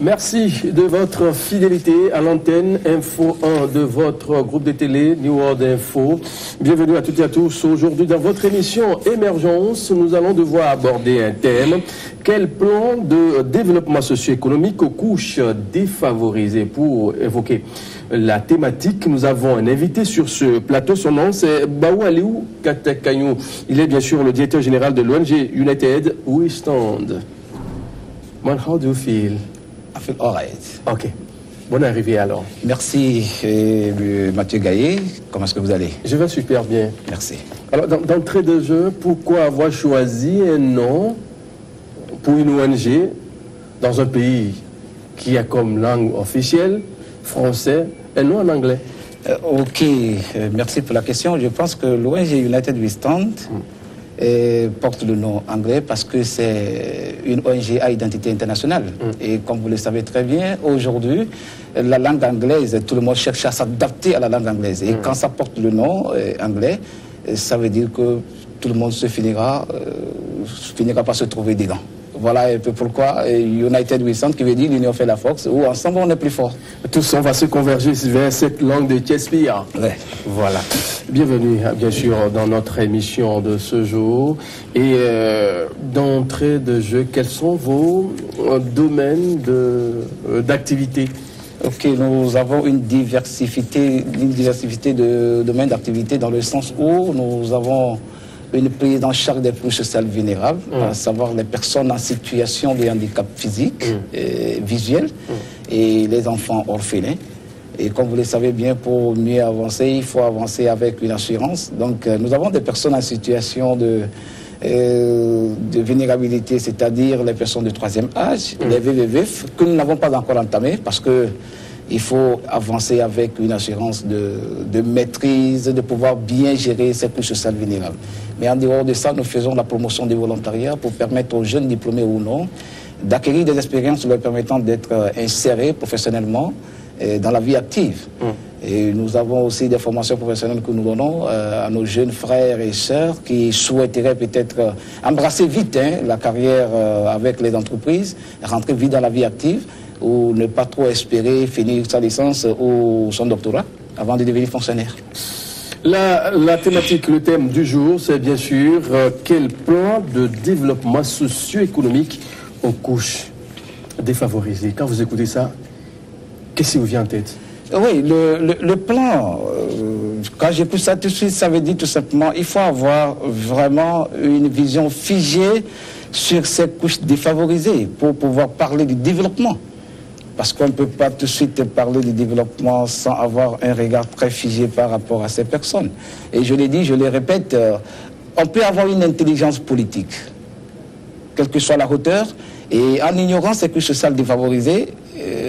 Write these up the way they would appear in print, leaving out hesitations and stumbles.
Merci de votre fidélité à l'antenne Info 1 de votre groupe de télé New World Info. Bienvenue à toutes et à tous. Aujourd'hui, dans votre émission Émergence, nous allons devoir aborder un thème. Quel plan de développement socio-économique aux couches défavorisées? Pour évoquer la thématique, nous avons un invité sur ce plateau. Son nom, c'est Baou Aliou Katekanyou. Il est bien sûr le directeur général de l'ONG United We Stand. Man, how do you feel? I feel all right. Ok. Bonne arrivée alors. Merci Mathieu Gaillet. Comment est-ce que vous allez? Je vais super bien. Merci. Alors, d'entrée de jeu, pourquoi avoir choisi un nom pour une ONG dans un pays qui a comme langue officielle français et non en anglais? Ok, merci pour la question. Je pense que l'ONG United We Stand porte le nom anglais parce que c'est une ONG à identité internationale. Et comme vous le savez très bien, aujourd'hui, la langue anglaise, tout le monde cherche à s'adapter à la langue anglaise. Et quand ça porte le nom anglais, ça veut dire que tout le monde finira par se trouver dedans. Voilà un peu pourquoi United We Stand, qui veut dire l'union fait la force, ou ensemble on est plus fort. Tous on va se converger vers cette langue de Shakespeare. Ouais. Voilà. Bienvenue, bien sûr, dans notre émission de ce jour. Et d'entrée de jeu, quels sont vos domaines d'activité? Ok, nous avons une diversité de domaines d'activité dans le sens où nous avons une prise en charge des couches sociales vulnérables, à savoir les personnes en situation de handicap physique et visuel et les enfants orphelins. Et comme vous le savez bien, pour mieux avancer, il faut avancer avec une assurance. Donc nous avons des personnes en situation de vulnérabilité, c'est-à-dire les personnes de troisième âge, les VVVF, que nous n'avons pas encore entamé parce que il faut avancer avec une assurance de maîtrise, de pouvoir bien gérer ces couches sociales vulnérables. Mais en dehors de ça, nous faisons la promotion des volontariats pour permettre aux jeunes diplômés ou non d'acquérir des expériences leur permettant d'être insérés professionnellement dans la vie active. Et nous avons aussi des formations professionnelles que nous donnons à nos jeunes frères et sœurs qui souhaiteraient peut-être embrasser vite la carrière avec les entreprises, rentrer vite dans la vie active, ou ne pas trop espérer finir sa licence ou son doctorat avant de devenir fonctionnaire. La thématique, le thème du jour, c'est bien sûr quel plan de développement socio-économique aux couches défavorisées. Quand vous écoutez ça, qu'est-ce qui vous vient en tête? Oui, le plan, quand j'écoute ça tout de suite, ça veut dire tout simplement il faut avoir vraiment une vision figée sur ces couches défavorisées pour pouvoir parler du développement. Parce qu'on ne peut pas tout de suite parler du développement sans avoir un regard très figé par rapport à ces personnes. Et je l'ai dit, je le répète, on peut avoir une intelligence politique, quelle que soit la hauteur, et en ignorant ces couches sociales défavorisées,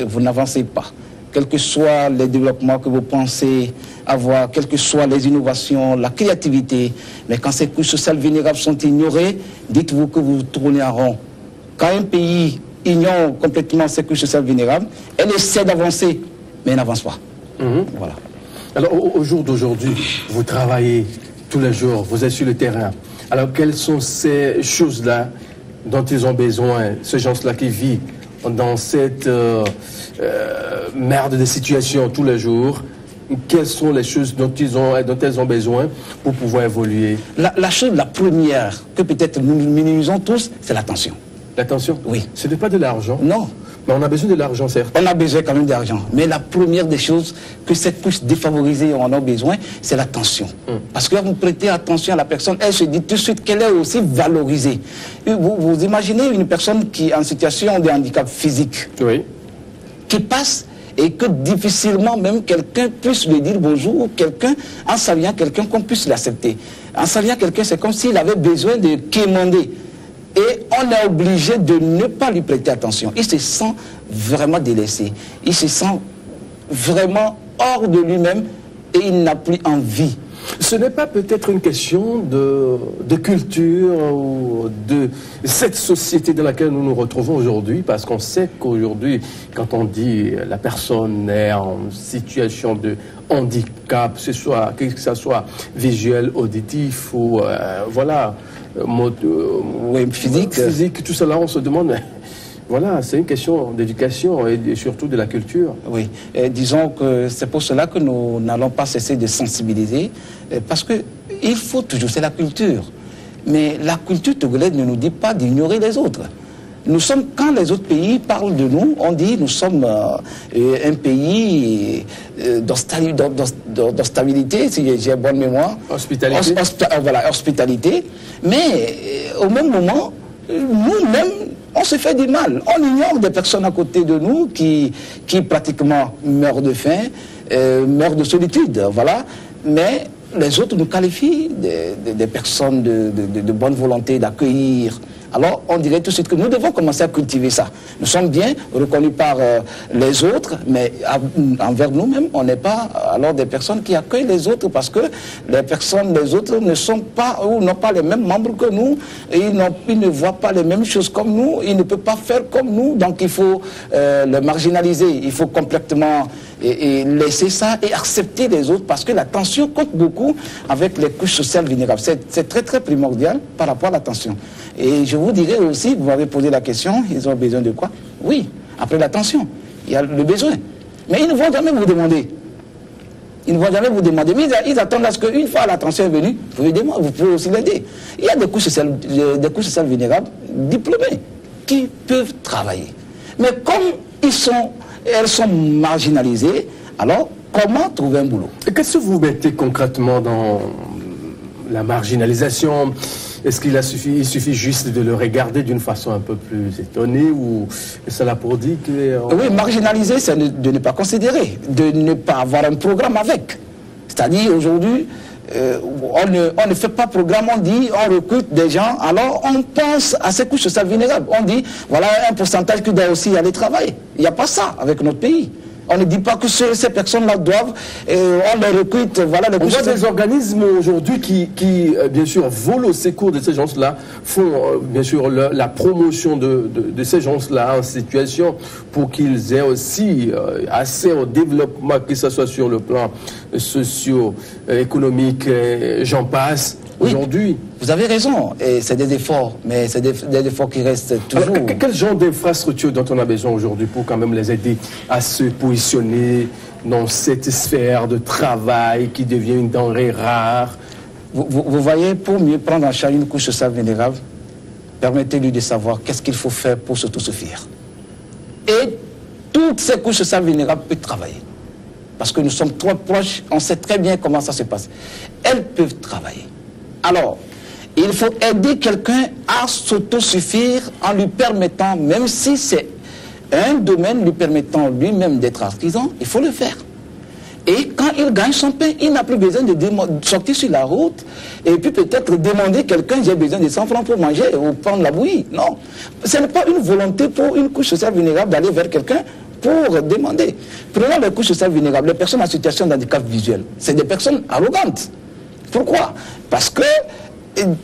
vous n'avancez pas. Quels que soient les développements que vous pensez avoir, quelles que soient les innovations, la créativité, mais quand ces couches sociales vulnérables sont ignorées, dites-vous que vous tournez en rond. Quand un pays ignore complètement ces couches sociales vulnérables, elle essaie d'avancer, mais elle n'avance pas. Voilà. Alors, au jour d'aujourd'hui, vous travaillez tous les jours, vous êtes sur le terrain. Alors, quelles sont ces choses-là dont ils ont besoin, ces gens-là qui vivent dans cette merde de situation tous les jours? Quelles sont les choses dont elles ont besoin pour pouvoir évoluer? La chose la première que peut-être nous minimisons tous, c'est l'attention. L'attention? Oui. Ce n'est pas de l'argent? Non. Mais on a besoin de l'argent, certes. On a besoin quand même d'argent. Mais la première des choses que cette couche défavorisée en a besoin, c'est l'attention. Parce que vous prêtez attention à la personne, elle se dit tout de suite qu'elle est aussi valorisée. Vous imaginez une personne qui est en situation de handicap physique, qui passe et que difficilement même quelqu'un puisse lui dire bonjour, ou quelqu'un, en saluant quelqu'un, qu'on puisse l'accepter. En saluant quelqu'un, c'est comme s'il avait besoin de quémander. Et on est obligé de ne pas lui prêter attention. Il se sent vraiment délaissé. Il se sent vraiment hors de lui-même et il n'a plus envie. Ce n'est pas peut-être une question de culture ou de cette société dans laquelle nous nous retrouvons aujourd'hui, parce qu'on sait qu'aujourd'hui, quand on dit la personne est en situation de handicap, que ce soit visuel, auditif ou physique, tout cela, on se demande Voilà, c'est une question d'éducation et surtout de la culture. Oui, et disons que c'est pour cela que nous n'allons pas cesser de sensibiliser, parce que il faut toujours, c'est la culture. Mais la culture togolaise ne nous dit pas d'ignorer les autres. Nous sommes, quand les autres pays parlent de nous, on dit nous sommes un pays d'hospitalité, si j'ai bonne mémoire. Hospitalité. Voilà, hospitalité. Mais au même moment, nous-mêmes, on se fait du mal. On ignore des personnes à côté de nous qui pratiquement meurent de faim, meurent de solitude, voilà. Mais les autres nous qualifient des personnes de bonne volonté d'accueillir. Alors, on dirait tout de suite que nous devons commencer à cultiver ça. Nous sommes bien reconnus par les autres, mais envers nous-mêmes, on n'est pas alors des personnes qui accueillent les autres, parce que les autres ne sont pas, ou n'ont pas les mêmes membres que nous, et ils ne voient pas les mêmes choses comme nous, ils ne peuvent pas faire comme nous, donc il faut le marginaliser, il faut complètement et laisser ça et accepter les autres, parce que la tension compte beaucoup avec les couches sociales vulnérables. C'est très très primordial par rapport à la tension. Et je vous dirais aussi, vous m'avez posé la question, ils ont besoin de quoi? Oui, après la tension, il y a le besoin. Mais ils ne vont jamais vous demander. Ils ne vont jamais vous demander, mais ils attendent à ce qu'une fois la tension est venue, vous pouvez aussi l'aider. Il y a des couches sociales vulnérables diplômés qui peuvent travailler. Mais comme elles sont marginalisées, alors comment trouver un boulot? Et qu'est-ce que vous mettez concrètement dans la marginalisation? Est-ce qu'il suffit juste de le regarder d'une façon un peu plus étonnée, ou cela pour dire que... Oui, marginaliser, c'est de ne pas considérer, de ne pas avoir un programme avec. C'est-à-dire, aujourd'hui, on ne fait pas de programme, on dit, on recrute des gens, alors on pense à ces couches sociales vulnérables. On dit, voilà un pourcentage qui doit aussi aller travailler. Il n'y a pas ça avec notre pays. On ne dit pas que ces personnes-là doivent, on les recrute, voilà. On voit des organismes aujourd'hui qui bien sûr, volent au secours de ces gens-là, font bien sûr la promotion de ces gens-là en situation pour qu'ils aient aussi accès au développement, que ce soit sur le plan socio-économique, j'en passe. Oui, aujourd'hui, vous avez raison, et c'est des efforts, mais c'est des efforts qui restent toujours... Alors, quel genre d'infrastructure dont on a besoin aujourd'hui pour quand même les aider à se positionner dans cette sphère de travail qui devient une denrée rare? Vous voyez, pour mieux prendre en charge une couche sociale vulnérable, permettez-lui de savoir qu'est-ce qu'il faut faire pour s'autosuffire. Et toutes ces couches sociales vulnérables peuvent travailler. Parce que nous sommes trop proches, on sait très bien comment ça se passe. Elles peuvent travailler. Alors, il faut aider quelqu'un à s'autosuffire en lui permettant, même si c'est un domaine lui permettant lui-même d'être artisan, il faut le faire. Et quand il gagne son pain, il n'a plus besoin de sortir sur la route et puis peut-être demander quelqu'un, j'ai besoin de 100 francs pour manger ou prendre la bouillie. Non, ce n'est pas une volonté pour une couche sociale vulnérable d'aller vers quelqu'un pour demander. Prenons les couches sociales vulnérables, les personnes en situation de handicap visuel. C'est des personnes arrogantes. Pourquoi? Parce que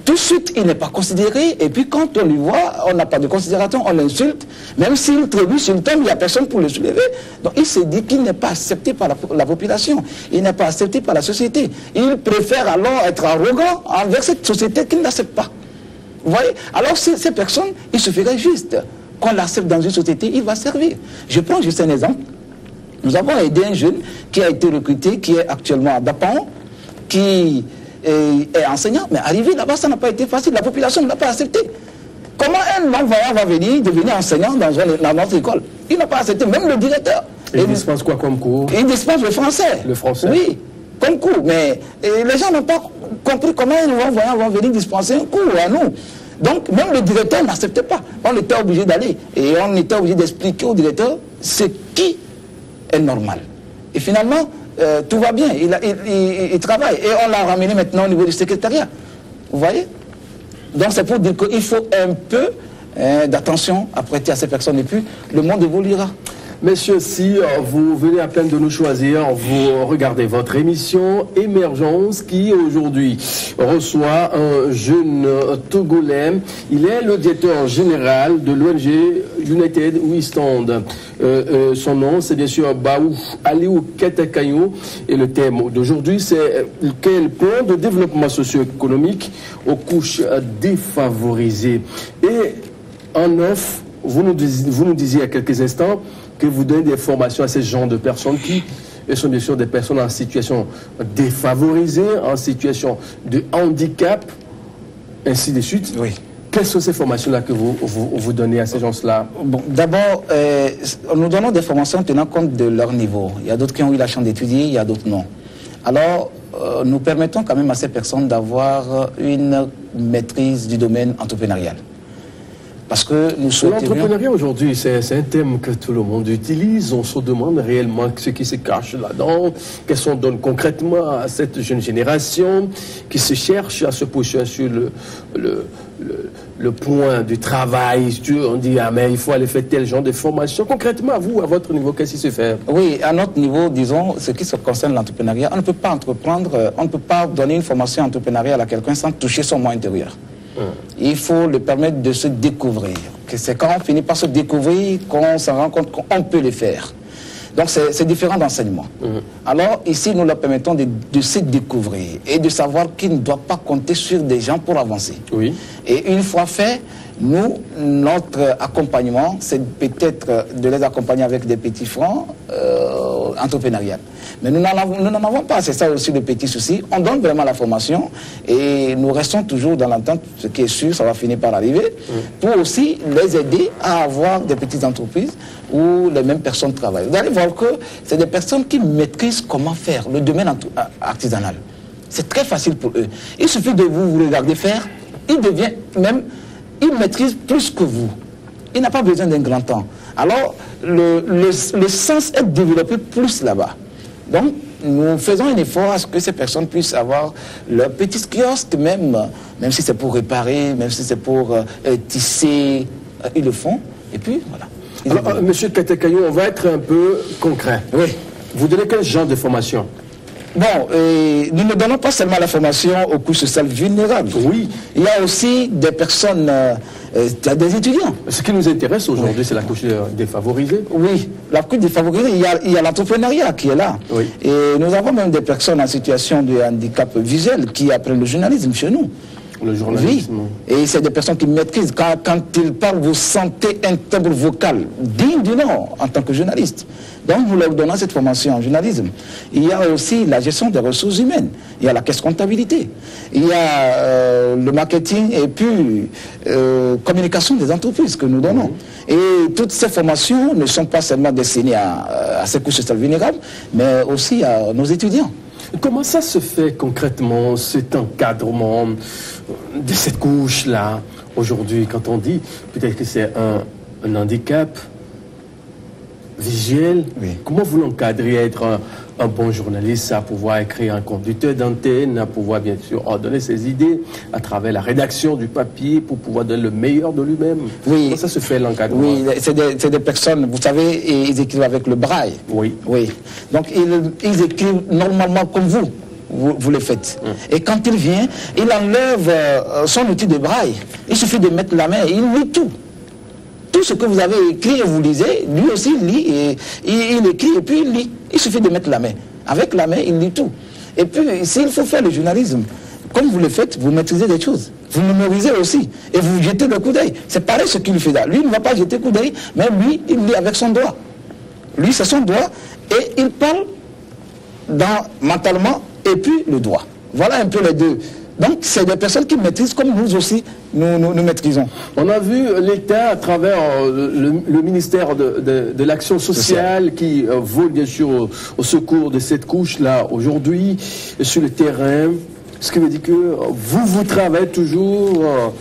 tout de suite, il n'est pas considéré, et puis quand on lui voit, on n'a pas de considération, on l'insulte, même s'il trébuche sur le tombe, il n'y a personne pour le soulever. Donc il se dit qu'il n'est pas accepté par la population, il n'est pas accepté par la société. Il préfère alors être arrogant envers cette société qu'il n'accepte pas. Vous voyez? Alors ces personnes, il suffirait juste qu'on l'accepte dans une société, il va servir. Je prends juste un exemple. Nous avons aidé un jeune qui a été recruté, qui est actuellement à Dapan, qui est enseignant, mais arrivé là-bas, ça n'a pas été facile. La population ne l'a pas accepté. Comment un non-voyant va devenir enseignant dans notre école? Il n'a pas accepté, même le directeur. Et il dispense quoi comme cours? Il dispense le français. Le français? Oui, comme cours. Mais les gens n'ont pas compris comment un non-voyant va venir dispenser un cours à nous. Donc, même le directeur n'acceptait pas. On était obligé d'aller. Et on était obligé d'expliquer au directeur ce qui est normal. Et finalement, tout va bien, il travaille. Et on l'a ramené maintenant au niveau du secrétariat. Vous voyez? Donc c'est pour dire qu'il faut un peu d'attention à prêter à ces personnes, et puis le monde évoluera. Messieurs, si vous venez à peine de nous choisir, vous regardez votre émission Émergence qui aujourd'hui reçoit un jeune Togolais. Il est le directeur général de l'ONG United We Stand. Son nom, c'est bien sûr Baou Aliou Ketakayo. Et le thème d'aujourd'hui, c'est quel plan de développement socio-économique aux couches défavorisées. Et en offre, vous nous disiez il y a quelques instants que vous donnez des formations à ces gens de personnes qui sont bien sûr des personnes en situation défavorisée, en situation de handicap, ainsi de suite. Oui. Quelles sont ces formations-là que vous donnez à ces gens-là? Bon, d'abord, nous donnons des formations tenant compte de leur niveau. Il y a d'autres qui ont eu la chance d'étudier, il y a d'autres non. Alors, nous permettons quand même à ces personnes d'avoir une maîtrise du domaine entrepreneurial. Parce que nous souhaitons... L'entrepreneuriat aujourd'hui, c'est un thème que tout le monde utilise. On se demande réellement ce qui se cache là-dedans. Qu'est-ce qu'on donne concrètement à cette jeune génération qui se cherche à se positionner sur le point du travail. On dit, ah mais il faut aller faire tel genre de formation. Concrètement, vous, à votre niveau, qu'est-ce qui se fait? Oui, à notre niveau, disons, ce qui se concerne l'entrepreneuriat, on ne peut pas entreprendre, on ne peut pas donner une formation entrepreneuriale à quelqu'un sans toucher son moi intérieur. Il faut le permettre de se découvrir. C'est quand on finit par se découvrir qu'on s'en rend compte qu'on peut le faire. Donc c'est différent d'enseignement. Alors ici, nous leur permettons de se découvrir et de savoir qu'ils ne doivent pas compter sur des gens pour avancer. Oui. Et une fois fait, nous, notre accompagnement, c'est peut-être de les accompagner avec des petits francs entrepreneuriales. Mais nous n'en avons pas, c'est ça aussi le petit souci. On donne vraiment la formation et nous restons toujours dans l'entente, ce qui est sûr, ça va finir par arriver, pour aussi les aider à avoir des petites entreprises où les mêmes personnes travaillent. Vous allez voir que c'est des personnes qui maîtrisent comment faire le domaine artisanal. C'est très facile pour eux. Il suffit de vous regarder faire, il maîtrise plus que vous. Il n'a pas besoin d'un grand temps. Alors, le sens est développé plus là-bas. Donc, nous faisons un effort à ce que ces personnes puissent avoir leur petit kiosque, même si c'est pour réparer, même si c'est pour tisser, ils le font. Et puis, voilà. Alors, Monsieur Katekayou, on va être un peu concret. Oui. Vous donnez quel genre de formation? Bon, nous ne donnons pas seulement la formation aux couches sociales vulnérables. Oui. Il y a aussi des personnes, des étudiants. Ce qui nous intéresse aujourd'hui, c'est la couche défavorisée. Oui, la couche défavorisée, il y a l'entrepreneuriat qui est là. Oui. Et nous avons même des personnes en situation de handicap visuel qui apprennent le journalisme chez nous. Le journalisme. Oui. Et c'est des personnes qui maîtrisent. Quand ils parlent, vous sentez un timbre vocal digne du nom en tant que journaliste. Donc, nous leur donnons cette formation en journalisme. Il y a aussi la gestion des ressources humaines. Il y a la caisse comptabilité. Il y a le marketing et puis communication des entreprises que nous donnons. Et toutes ces formations ne sont pas seulement destinées à ces couches sociales vulnérables, mais aussi à nos étudiants. Comment ça se fait concrètement, cet encadrement de cette couche-là, aujourd'hui, quand on dit peut-être que c'est un handicap visuel, oui. Comment vous l'encadrez à être un bon journaliste, à pouvoir écrire un conducteur d'antenne, à pouvoir bien sûr donner ses idées à travers la rédaction du papier pour pouvoir donner le meilleur de lui-même? Oui. Comment ça se fait l'encadrement? Oui, c'est des personnes, vous savez, ils écrivent avec le braille. Oui. Oui. Donc ils écrivent normalement comme vous le faites. Et quand il vient, il enlève son outil de braille. Il suffit de mettre la main et il lit tout. Tout ce que vous avez écrit et vous lisez, lui aussi lit et il écrit et puis il lit. Il suffit de mettre la main. Avec la main, il lit tout. Et puis, s'il faut faire le journalisme, comme vous le faites, vous maîtrisez des choses. Vous mémorisez aussi. Et vous jetez le coup d'œil. C'est pareil ce qu'il fait là. Lui, il ne va pas jeter le coup d'œil, mais lui, il lit avec son doigt. Lui, c'est son doigt et il parle mentalement et puis le doigt. Voilà un peu les deux. Donc, c'est des personnes qui maîtrisent comme nous aussi, nous maîtrisons. On a vu l'État à travers le ministère de l'Action sociale qui vole bien sûr au secours de cette couche-là aujourd'hui sur le terrain. Ce qui veut dire que vous travaillez toujours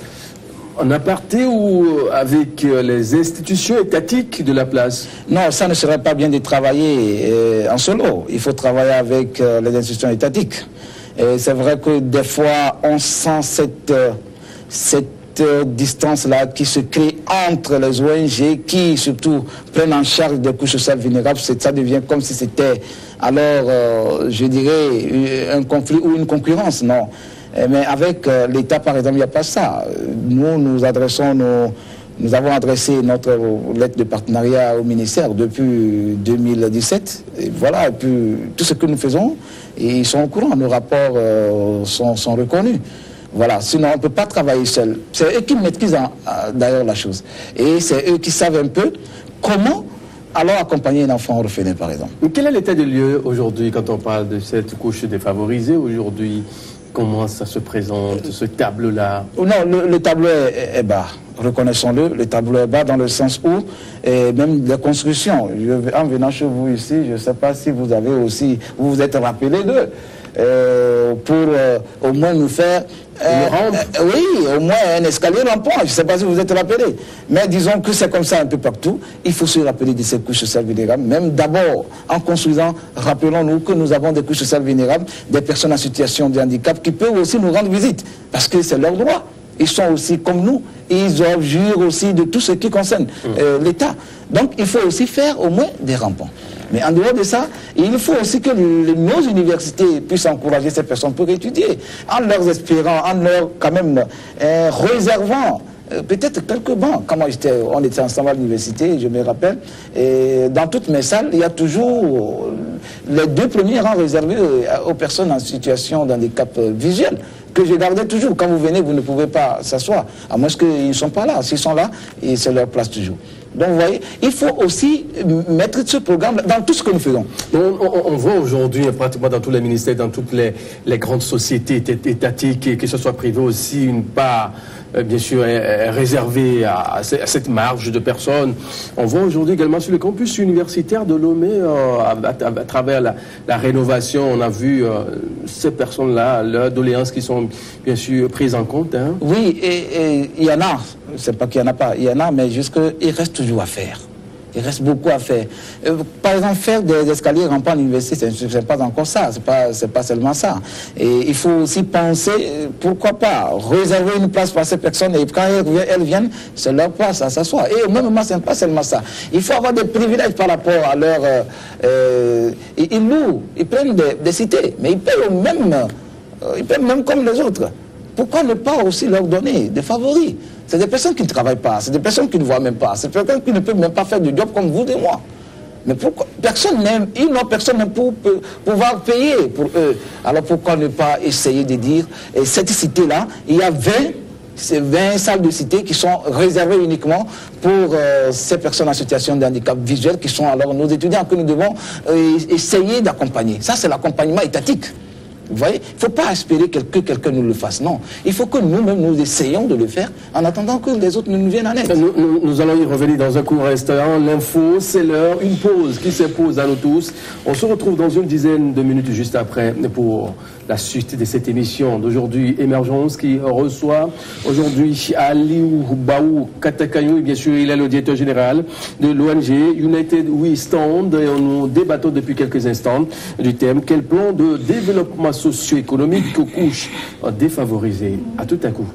en aparté ou avec les institutions étatiques de la place? Non, ça ne serait pas bien de travailler en solo. Il faut travailler avec les institutions étatiques. C'est vrai que des fois, on sent cette distance-là qui se crée entre les ONG qui, surtout, prennent en charge des couches sociales vulnérables. Ça devient comme si c'était, alors, je dirais, un conflit ou une concurrence. Non. Mais avec l'État, par exemple, il n'y a pas ça. Nous avons adressé notre lettre de partenariat au ministère depuis 2017. Et voilà, et puis tout ce que nous faisons, ils sont au courant, nos rapports sont reconnus. Voilà, sinon on ne peut pas travailler seul. C'est eux qui maîtrisent d'ailleurs la chose. Et c'est eux qui savent un peu comment alors accompagner un enfant orphelin, par exemple. Quel est l'état des lieux aujourd'hui quand on parle de cette couche défavorisée aujourd'hui? Comment ça se présente, ce tableau-là? Non, le tableau est bas. Reconnaissons-le, le tableau est bas dans le sens où, même les constructions, en venant chez vous ici, je ne sais pas si vous avez aussi, vous vous êtes rappelé d'eux, pour au moins nous faire oui, au moins un escalier rampant, je ne sais pas si vous êtes rappelé. Mais disons que c'est comme ça un peu partout. Il faut se rappeler de ces couches sociales vulnérables. Même d'abord, en construisant, rappelons-nous que nous avons des couches sociales vulnérables, des personnes en situation de handicap qui peuvent aussi nous rendre visite, parce que c'est leur droit. Ils sont aussi comme nous, et ils doivent jouir aussi de tout ce qui concerne l'État. Donc il faut aussi faire au moins des rampants. Mais en dehors de ça, il faut aussi que nos universités puissent encourager ces personnes pour étudier, en leur espérant, en leur quand même réservant peut-être quelques bancs. Quand on était ensemble à l'université, je me rappelle, et dans toutes mes salles, il y a toujours les 2 premiers rangs réservés aux personnes en situation d'handicap visuel, que je gardais toujours. Quand vous venez, vous ne pouvez pas s'asseoir, à moins qu'ils ne sont pas là. S'ils sont là, c'est leur place toujours. Donc, vous voyez, il faut aussi mettre ce programme dans tout ce que nous faisons. On voit aujourd'hui, pratiquement dans tous les ministères, dans toutes les grandes sociétés étatiques, et que ce soit privé aussi, une part, bien sûr, réservée à cette marge de personnes. On voit aujourd'hui également sur le campus universitaire de Lomé, à travers la rénovation, on a vu ces personnes-là, leurs doléances qui sont, bien sûr, prises en compte. Hein. Oui, et il y en a. C'est pas qu'il n'y en a pas, il y en a, mais il reste toujours à faire. Il reste beaucoup à faire. Par exemple, faire des escaliers rampants à l'université, ce n'est pas encore ça, c'est pas seulement ça. Et il faut aussi penser, pourquoi pas, réserver une place pour ces personnes, et quand elles viennent, c'est leur place à s'asseoir. Et même moi, ce n'est pas seulement ça. Il faut avoir des privilèges par rapport à leur... ils louent, ils prennent des cités, mais ils payent même comme les autres. Pourquoi ne pas aussi leur donner des favoris? C'est des personnes qui ne travaillent pas, c'est des personnes qui ne voient même pas, c'est des personnes qui ne peuvent même pas faire du job comme vous et moi. Mais pourquoi personne n'aime, ils n'ont personne pour pouvoir payer pour eux. Alors pourquoi ne pas essayer de dire, et cette cité-là, il y a 20 salles de cité qui sont réservées uniquement pour ces personnes en situation de handicap visuel qui sont alors nos étudiants que nous devons essayer d'accompagner. Ça, c'est l'accompagnement étatique. Vous voyez, il ne faut pas espérer que quelqu'un nous le fasse, non. Il faut que nous-mêmes, nous essayons de le faire en attendant que les autres nous viennent en aide. Nous allons y revenir dans un court instant. L'info, c'est l'heure, une pause qui s'impose à nous tous. On se retrouve dans une dizaine de minutes juste après pour la suite de cette émission d'aujourd'hui, Émergence, qui reçoit aujourd'hui Aliou Baou Katakayo. Bien sûr, il est le directeur général de l'ONG United We Stand. Et nous débattons depuis quelques instants du thème « Quel plan de développement socio-économique aux couches défavorisées ?» À tout à coup.